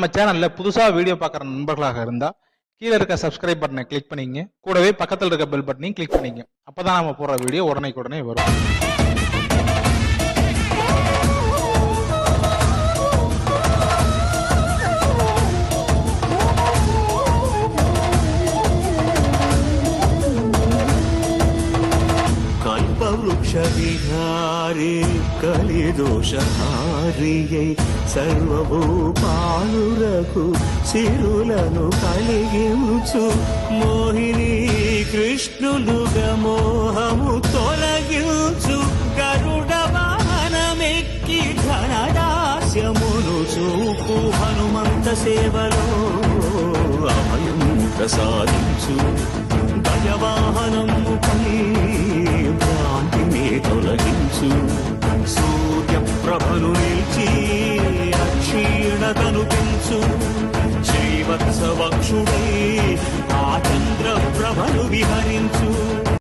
நம்ம சேனல்ல புதுசா வீடியோ பார்க்குற நண்பர்களாக இருந்தா கீழே இருக்க சப்ஸ்கிரைப் பட்டனை கிளிக் பண்ணிங்க. கூடவே பக்கத்தில் இருக்க பெல் பட்டனையும் கிளிக் பண்ணிங்க. அப்பதான் நம்ம போடுற வீடியோ உடனே வரும். వృక్షవిహారే కలిదోషహారియై సర్వభూపాలురకు సిరులను కలిగించు మోహిని కృష్ణులుగా మోహము తొలగించు గరుడ వాహనమెక్కి ఘనదాస్యమును చూపు హనుమంత సేవలో అభయం ప్రసాదించు గజవాహనముపై భ్రాంతిని తొలగించు సూర్య ప్రభను నిలిచి అక్షీణతను పెంచు శ్రీవత్సవక్షుడై ఆ చంద్ర ప్రభను విహరి